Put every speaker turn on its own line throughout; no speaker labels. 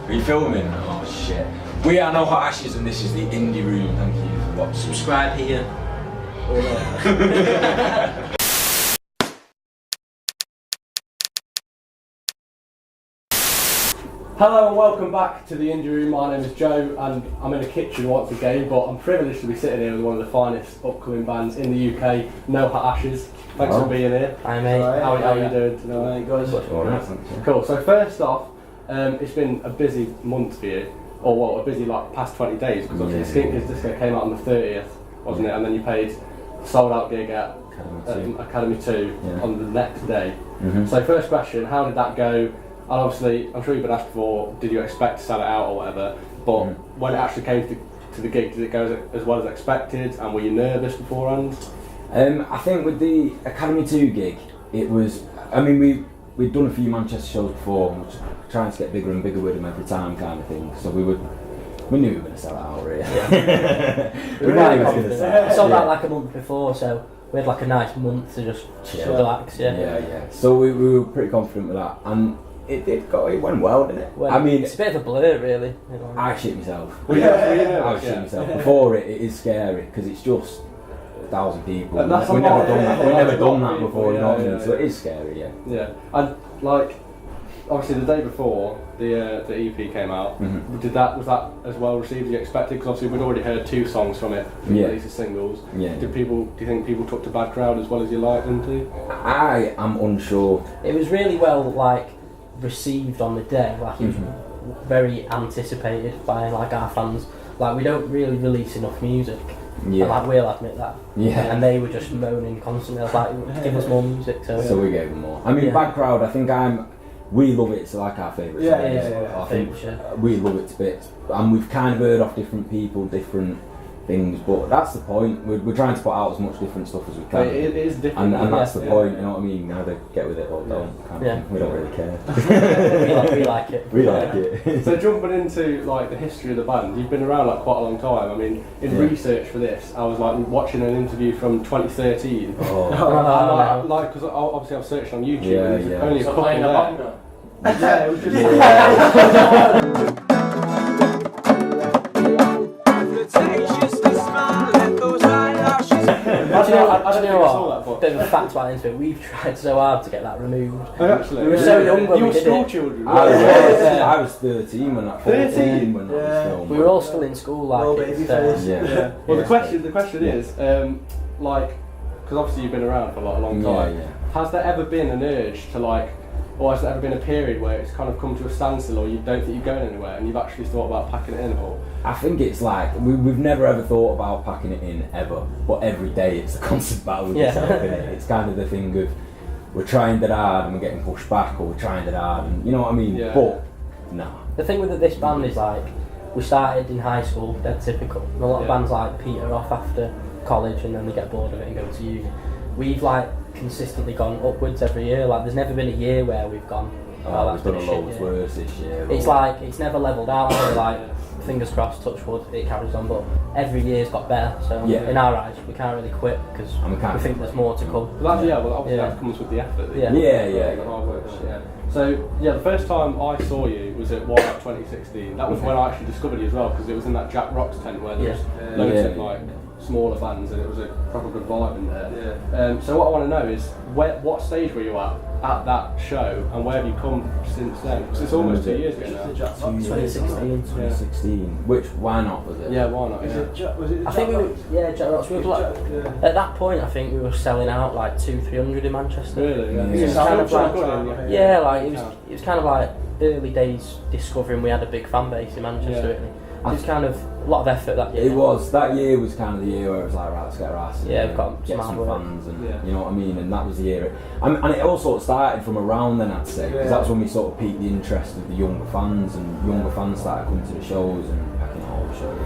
Are you filming? Oh shit. We are No Hot Ashes and this is the Indie Room. Thank you for watching.
Subscribe here. Or there.
Hello and welcome back to the Indie Room. My name is Joe and I'm in a kitchen once again, but I'm privileged to be sitting here with one of the finest upcoming bands in the UK, No Hot Ashes. Thanks for being here.
Hi mate.
How are you doing tonight?
Guys. Alright, thanks.
Cool. So first off, it's been a busy month for you, or well, a busy like past 20 days because obviously Skinkers Disco came out on the 30th, wasn't it? And then you played sold out gig at Academy 2 on the next day. So first question, how did that go? And obviously, I'm sure you've been asked before, did you expect to sell it out or whatever? But when it actually came to the gig, did it go as well as expected? And were you nervous beforehand?
I think with the Academy 2 gig, it was, I mean, we'd done a few Manchester shows before, and we were trying to get bigger and bigger with them every time kind of thing. So we knew we were going to sell it out, really.
We were really confident. We sold out like a month before, so we had like a nice month to just relax.
Yeah. So we were pretty confident with that. And it went well, didn't it?
I mean, it's a bit of a blur, really.
I shit myself.
I
was shitting myself. Before it is scary because it's just 1,000 people. We've never done that before, you know what I mean? So it is scary,
Yeah, and like, obviously the day before the EP came out, was that as well received as you expected? Because obviously we'd already heard 2 songs from it, released as singles.
Yeah.
Do you think people took to Bad Crowd as well as you liked them to?
I am unsure.
It was really well received on the day. Like it was very anticipated by like our fans. Like we don't really release enough music.
Yeah.
And, like we'll admit that.
Yeah.
And they were just moaning constantly. I was like, give us more music.
So we gave them more. I mean, Bad Crowd. I think we love it. It's like our favourite song. I think we love it to bits. And we've kind of heard off different people, different things. But that's the point. We're trying to put out as much different stuff as we can.
It is different.
And that's the point. You know what I mean? Either get with it or don't. Kind of thing. We don't really care.
we like it.
We like it.
So jumping into like the history of the band, you've been around like quite a long time. I mean, in research for this, I was like watching an interview from 2013. Like, because obviously I've searched on YouTube. And there's only a couple there. Yeah, it was just.
I don't know what. Bit of a fact about this, but we've tried so hard to get that removed.
Actually,
we were so young when
you
we
were
did
school
it.
children.
I was 13 when that 14 when that was filmed.
We were all still in school, like
Well, the question is, like, because obviously you've been around for like a long time. Has there ever been an urge to like, or has there ever been a period where it's kind of come to a standstill, or you don't think you're going anywhere, and you've actually thought about packing it in, or?
I think it's like we've never ever thought about packing it in ever, but every day it's a constant battle with yourself, isn't it? It's kind of the thing of we're trying that hard and we're getting pushed back, or we're trying that hard, and you know what I mean. But no.
The thing with this band is like we started in high school, dead typical. And a lot of bands like peter off after college and then they get bored of it and go to uni. We've like consistently gone upwards every year. Like there's never been a year where we've gone.
We've done a lot worse this year.
It's like it's never levelled out. Like fingers crossed, touch wood, it carries on. But every year's got better. So in our eyes, we can't really quit because we think there's more to come.
Obviously that comes with the effort.
Yeah.
The hard work. So the first time I saw you was at Wild 2016. That was when I actually discovered you as well, because it was in that Jack Rocks tent where there was loads of like smaller bands and it was a proper good vibe in there. So what I want to know is what stage were you at that show, and where have you come since then? Because it's almost 2 years ago now.
2016. Why not was it?
Yeah, why not?
Was it Jack
I think we were, Jack Rocks. We were at that point, I think we were selling out like 200-300 in Manchester.
Really?
It was kind of like, it was kind of like early days discovering we had a big fan base in Manchester. Really. It was kind of a lot of effort that year.
It was. That year was kind of the year where it was like, right, let's get our ass in.
We've got
get some
work.
fans, and you know what I mean. And that was the year. And it all sort of started from around then, I'd say, because that's when we sort of piqued the interest of the younger fans, and younger fans started coming to the shows and packing all the shows.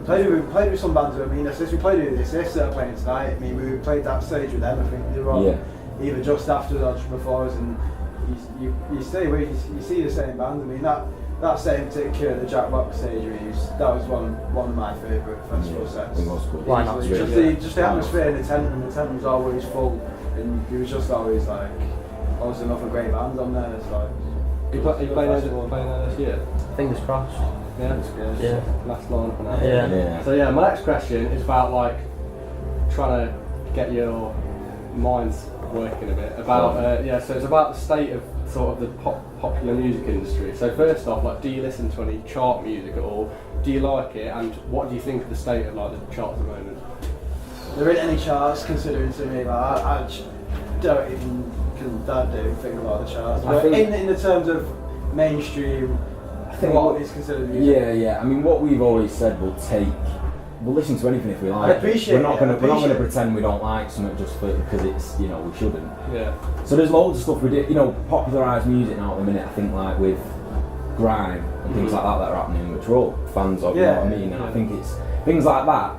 Played with some bands. I mean, since we played with this that are playing tonight. I mean, we played that stage with them. I think they were on either just after or just before us, and you stay with you see the same bands. I mean that same particular, the Jack Box stage release, that was one of my favourite festival sets.
It was cool.
Why not?
Just the atmosphere in the tent, and the tent was always full, and it was just always like, always enough of great bands on there. It's like,
You playing there this year?
Fingers crossed.
Yeah. Last line for now.
Yeah.
So yeah, my next question is about like trying to get your minds working a bit about so it's about the state of sort of the popular music industry. So first off, like, do you listen to any chart music at all? Do you like it, and what do you think of the state of like the charts at the moment?
There ain't any charts considering to me. Like, I just don't even think about the charts.
I
But
think-
in the terms of mainstream, I think what is considered music.
Yeah. I mean, what we've always said, we'll listen to anything if we like.
I appreciate
We're not
it,
going
I
to
appreciate it.
pretend we don't like something just because it's, you know, we shouldn't.
Yeah.
So there's loads of stuff we did, you know, popularised music now at the minute. I think like with grime and things like that are happening, which we're all fans of. You know what I mean? And I think it's things like that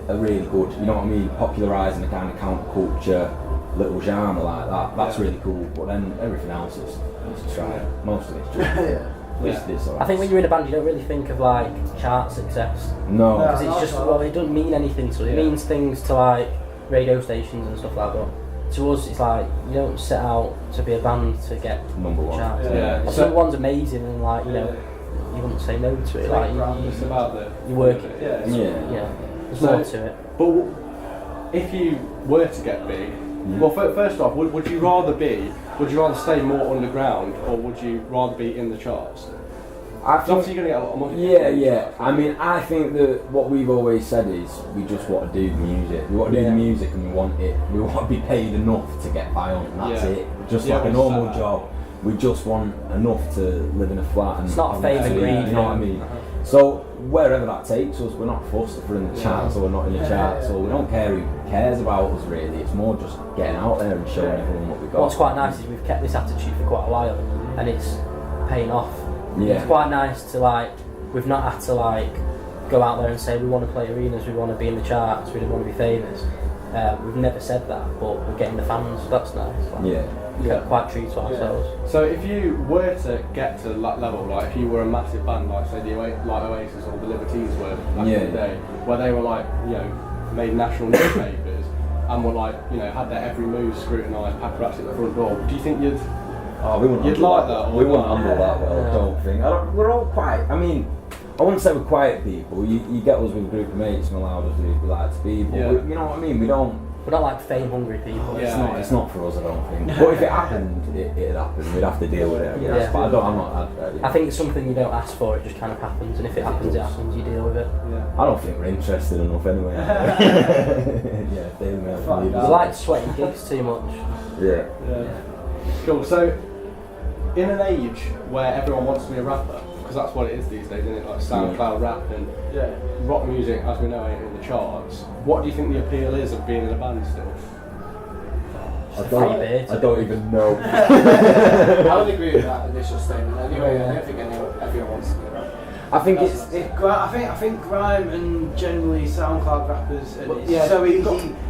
are really good. You know what I mean? Popularising the kind of counterculture little genre like that. That's really cool. But then everything else is try. Most of it's just. It's all right.
I think when you're in a band, you don't really think of like chart success.
No.
No.
Because it's just, well, it doesn't mean anything to it. It means things to like radio stations and stuff like that. But to us, it's like you don't set out to be a band to get
Number one.
charts.
Yeah.
If someone's amazing and like you know, you wouldn't say no to it. Like
It's about
you work it.
Yeah.
Yeah. There's more to it.
But if you were to get big, well, first off, would you rather stay more underground, or would you rather be in the charts? Obviously you're going to get a lot of money.
Yeah. I mean, I think that what we've always said is we just want to do the music. We want to do the music, and we want to be paid enough to get by on, and that's it. Just like a normal job. We just want enough to live in a flat and
it's not fame and greed.
You know what I mean? So wherever that takes us, we're not fussed if we're in the charts or we're not in the charts, or we don't care who cares about us really. It's more just getting out there and showing everyone what we've got.
What's quite nice is we've kept this attitude for quite a while, and it's paying off.
Yeah.
It's quite nice to like, we've not had to like go out there and say we want to play arenas, we want to be in the charts, we don't want to be famous. We've never said that, but we're getting the fans. That's nice. Like, we're quite true to ourselves.
So if you were to get to that level, like if you were a massive band, like say the Oasis or the Libertines were back in the day, where they were like, you know, made national newspapers and were like, you know, had their every move scrutinised, paparazzi at the front door, do you think you'd like that?
We wouldn't handle that well, I don't think. We're all quiet. I mean, I wouldn't say we're quiet people. You get us with a group of mates and allow us who we like to be, but you know what I mean? We're
not like fame hungry people.
It's not for us, I don't think. But if it happened, it'd happen. We'd have to deal with it, I guess. But
I think it's something you don't ask for, it just kind of happens, and if it happens, you deal with it.
I don't think we're interested enough anyway.
We like sweating gigs too much.
Yeah.
Cool, so in an age where everyone wants to be a rapper, because that's what it is these days, isn't it? Like SoundCloud rap and rock music, as we know, ain't in the charts. What do you think the appeal is of being in a band still?
I don't even know.
I would agree with that initial statement. Anyway, I don't think everyone wants to be a rapper.
I think
I think grime and generally SoundCloud rappers.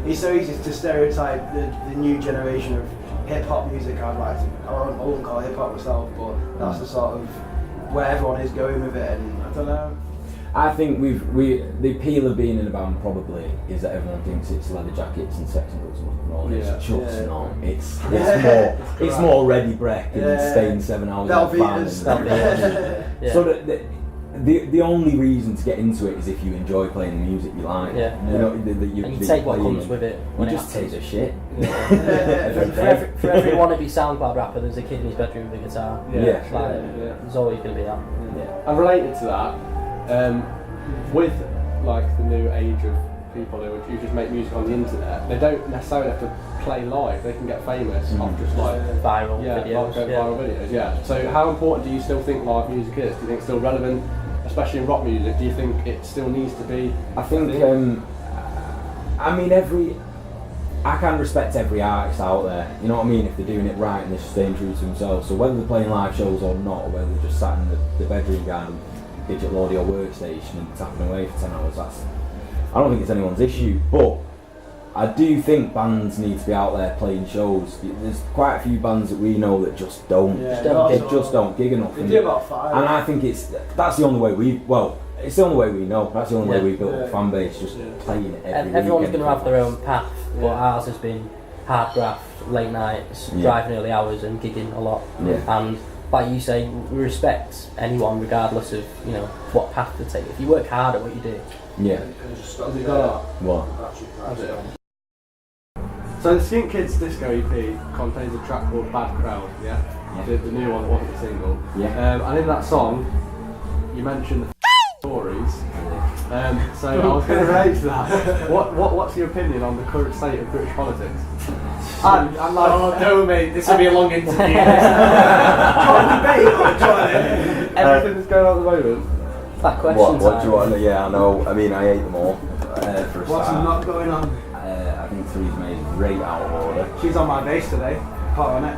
It's so easy to stereotype the new generation of hip hop music. I wouldn't call it hip hop myself, but that's the sort of where everyone is going with it, and I don't know.
I think the appeal of being in a band probably is that everyone thinks it's leather jackets and sex and drugs and all. It's just not. It's more Ready Breck and staying 7 hours in the van. So the only reason to get into it is if you enjoy playing the music you like.
Yeah.
You know,
and you take what comes with it.
You just take the shit.
For every wannabe SoundCloud rapper, there's a kid in his bedroom with a guitar. There's always going to be that.
And related to that, with like the new age of people who just make music on the internet, they don't necessarily have to play live. They can get famous off just like
viral videos.
Viral videos. So how important do you still think live music is? Do you think it's still relevant, especially in rock music? Do you think it still needs to be?
I think. I mean, I can respect every artist out there. You know what I mean? If they're doing it right and they're staying true to themselves. So whether they're playing live shows or not, or whether they're just sat in the bedroom garden, digital audio workstation and tapping away for 10 hours, I don't think it's anyone's issue. But I do think bands need to be out there playing shows. There's quite a few bands that we know that just don't. They just don't gig enough.
They do about 5.
And I think that's the only way it's the only way we know. That's the only way we built a fan base, just playing it every
Everyone's
weekend.
going to have their own path, but ours has been hard graft, late nights, driving early hours and gigging a lot. And like you say, we respect anyone regardless of, you know, what path they take. If you work hard at what you do.
Yeah.
Has it got
What?
So the Skink Kids Disco EP contains a track called Bad Crowd, yeah? The new one, wasn't the single.
Yeah.
And in that song, you mentioned the stories. So I was going to relate to that. What's your opinion on the current state of British politics? And like,
oh no, mate, this will be a long interview.
Everything that's going on at the moment.
That question.
What do you want? Yeah, I know. I mean, I ate them all. For a
What's
start.
not going on?
I think Theresa May's great out of order.
She's on my base today. Hot on it.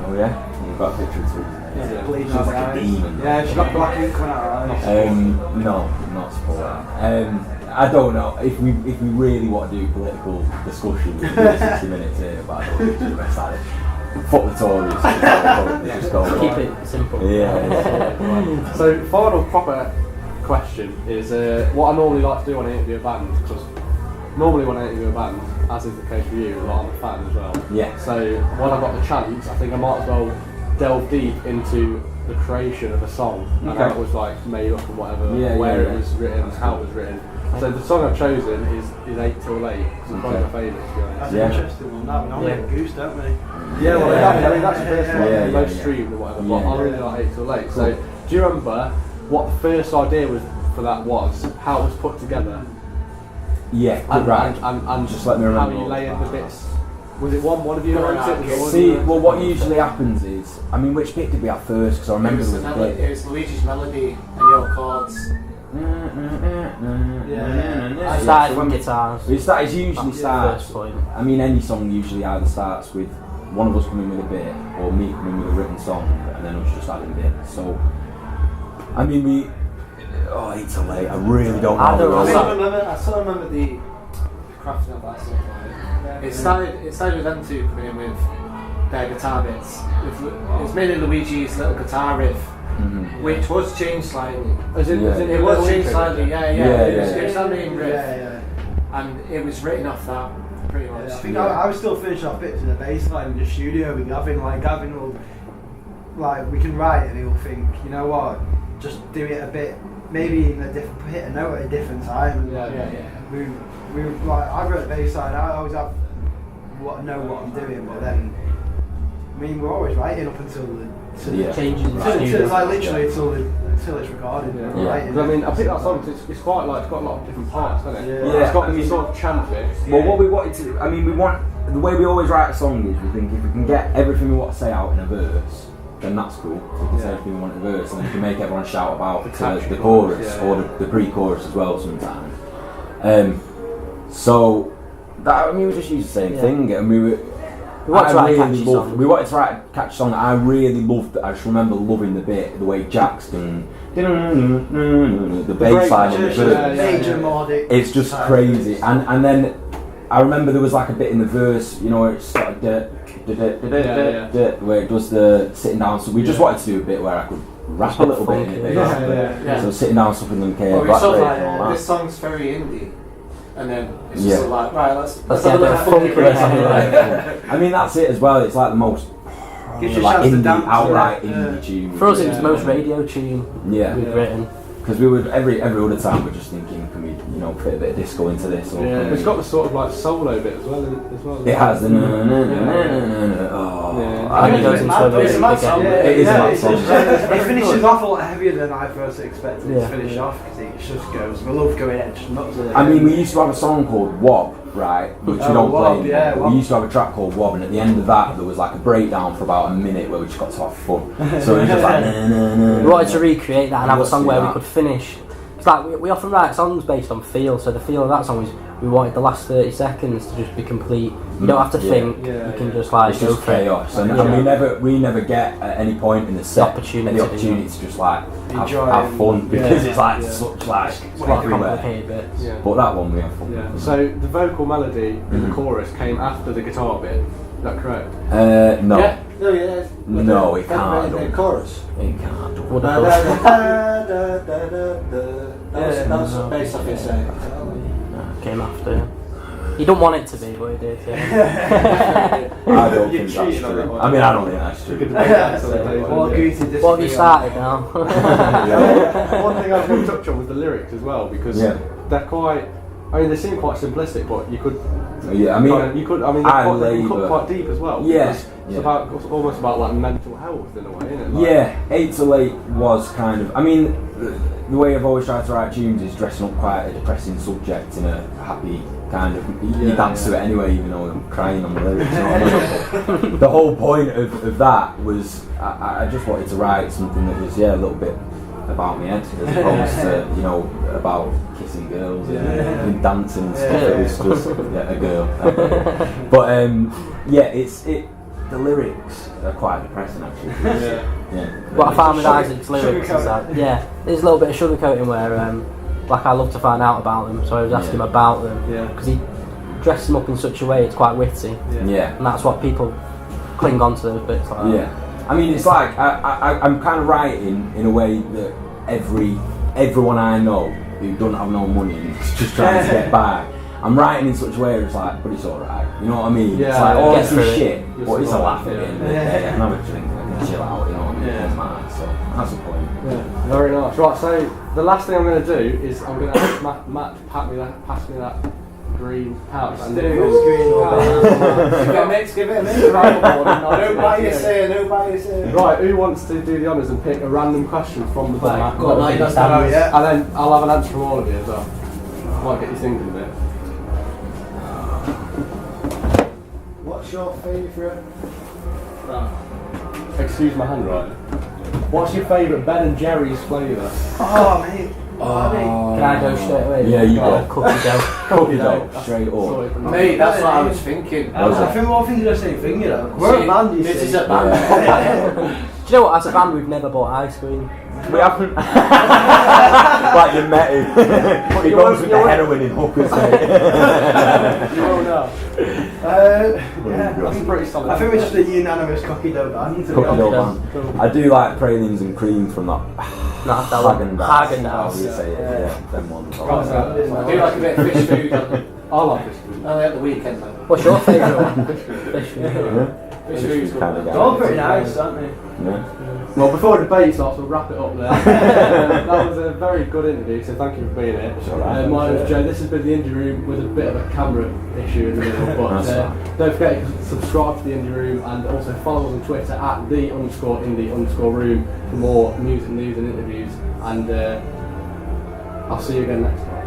Oh yeah? You've got a picture of Theresa May.
Yeah,
She's like a demon.
Yeah, she's got black ink coming out of her eyes.
No, not support that. I don't know. If we really want to do political discussion, we can do 60 minutes here, but I don't think it's the best at it. Fuck the Tories. Just go
Keep it simple.
Yeah.
So final proper question is what I normally like to do when I interview a band, because normally when I interview a band, as is the case for you, I'm a fan as well.
Yeah.
So when I got the chance, I think I might as well delve deep into the creation of a song and how it was like made up and whatever, where it was written, how it was written. So the song I've chosen is 8 Till Late, because it's probably my favourite, to be honest.
That's an interesting one. That we normally have a goose, don't we?
Yeah, well, I mean that's the first one,
Yeah,
the most
yeah.
streamed or whatever,
Yeah.
but I really like 8 Till Late. So do you remember what the first idea was for that was, how it was put together?
Yeah,
And,
right.
and
Just let me
how
remember
you
all
lay in
that.
the bits. Was it one of you that wrote it? Was it one
See,
of you?
well, what usually happens is, I mean, which bit did we have first? Because I remember there was a bit.
It was Luigi's melody and your chords.
I started with guitars.
It usually starts.
First point.
I mean, any song usually either starts with one of us coming with a bit, or me coming with a written song, and then us just adding bits. So, I mean, 8 Till Late. I really don't know.
I don't know.
I still remember the crafting of that song. It started with them two coming in with their guitar bits. It was mainly Luigi's little guitar riff, which was changed slightly. It was changed slightly, It was our main riff, and it was written off that pretty much.
I think I was still finishing off bits of the bass line in the studio with Gavin. Like Gavin will, like, we can write and he'll think, you know what, just do it a bit, maybe in a different, hit a note at a different time. And we like, I wrote the bass line. I always know what I'm doing, but then I mean we're always writing up until the
changes in the studio.
like literally until it's recorded.
I mean, I picked that song because it's quite like, it's got a lot of different parts, doesn't it?
Yeah.
It's got these sort of chant bits.
Well, what we wanted to, I mean, the way we always write a song is we think if we can get everything we want to say out in a verse, then that's cool. We can say everything we want in a verse, and then we can make everyone shout about the chorus or the pre-chorus as well sometimes. So that, I mean, we just used the same thing, and we wanted to write a catchy song. I really loved it. I just remember loving the bit, the way Jack's done the bass line on the verse. It's just crazy. And then I remember there was like a bit in the verse, you know, where it started where it does the sitting down. So we just wanted to do a bit where I could rap a little bit in it. So sitting down, something like
this song's very indie. And then it's just like, right, let's have a little funky
I mean, that's it as well. It's like the most like indie, outright indie tune.
For us, it was the most radio tune we've written.
Because we would every other time we're just thinking, can we, you know, fit a bit of disco into this? Or
it's got the sort of like solo bit as well.
It has the
It's a mad song.
It is a mad song.
It finishes off a lot heavier than I first expected it to finish off, because it just goes. We love going edge nuts.
I mean, we used to have a song called Wob, right, which we don't play anymore. We used to have a track called Wob, and at the end of that there was like a breakdown for about a minute where we just got to have fun. So it was just like
we wanted to recreate that and have a song where we could finish. It's like we often write songs based on feel, so the feel of that song is we wanted the last 30 seconds to just be complete. You don't have to think, you can just like
it's
go
just
for
chaos.
it.
And we never get at any point in the set the opportunity to just like have fun, because it's like such like
complicated bits.
But that one we have fun with.
So the vocal melody in the chorus came after the guitar bit, is that correct?
No.
Yeah.
No, it can't.
The chorus.
It can't.
That was based off his
came after. You don't want it to be, but it did. Yeah.
I don't think that's true. I mean, I don't think that's true.
What have you started now?
One thing I was going to touch on was the lyrics as well, because they're quite. I mean, they seem quite simplistic, but you could.
Yeah, I mean,
they cut quite deep as well.
Yeah,
it's almost about like mental health in a way, isn't it? Like,
yeah, 8 till 8 was kind of. I mean, the way I've always tried to write tunes is dressing up quite a depressing subject in a happy kind of. You dance to it anyway, even though I'm crying on the lyrics. You know what I mean? The whole point of that was I just wanted to write something that was a little bit about me head, as opposed to about kissing girls and dancing and stuff. It was just a girl. But the lyrics are quite depressing actually.
What I found with Isaac's lyrics is that there's a little bit of sugarcoating where I love to find out about them, so I was asking him about them because he dressed them up in such a way it's quite witty. And that's what people cling on to those bits like that.
I mean, it's like I'm kind of writing in a way that everyone I know who doesn't have no money and is just trying to get by, I'm writing in such a way where it's like, but it's alright, you know what I mean? It's like, all this is shit, but it's a laugh at the end of the day. I can have a drink, I can chill out, you know what I mean? It doesn't matter, so that's the point.
Yeah, very nice. Right, so the last thing I'm going to do is I'm going to ask Matt to pass me that green pouch.
Give it a mix. No bias here, no bias here.
Right, who wants to do the honours and pick a random question from the book?
And
then I'll have an answer from all of you as well. Might get you thinking a bit.
What's your favourite?
Excuse my handwriting. What's your favourite Ben and Jerry's flavour?
Oh, mate.
Can I go straight away?
Yeah, you go.
Cookie dough.
Cookie dough, straight up.
Mate, that's what I was thinking.
I think we're all thinking the same thing, you know. We're a band, you see.
This is a band.
Do you know what? As a band, we've never bought ice cream.
We haven't. Like you met him. He goes with the heroin in hookers, mate.
You won't know.
That's
pretty solid.
I think we're just a unanimous cookie dough band.
Cookie dough band. I do like pralines and cream from that.
Not that one.
Häagen-Dazs. Them ones.
I do like a bit of fish food.
I like fish food.
Only at the weekend though.
What's your favourite one? Fish food.
Fish food's good.
They're all pretty nice, aren't they?
Yeah.
Well, before the debate starts, we'll wrap it up there. That was a very good interview, so thank you for being here. My name's Joe. This has been the Indie Room with a bit of a camera issue in the middle, but don't forget to subscribe to the Indie Room and also follow us on Twitter at @the_indie_room for more music news and interviews. And I'll see you again next time.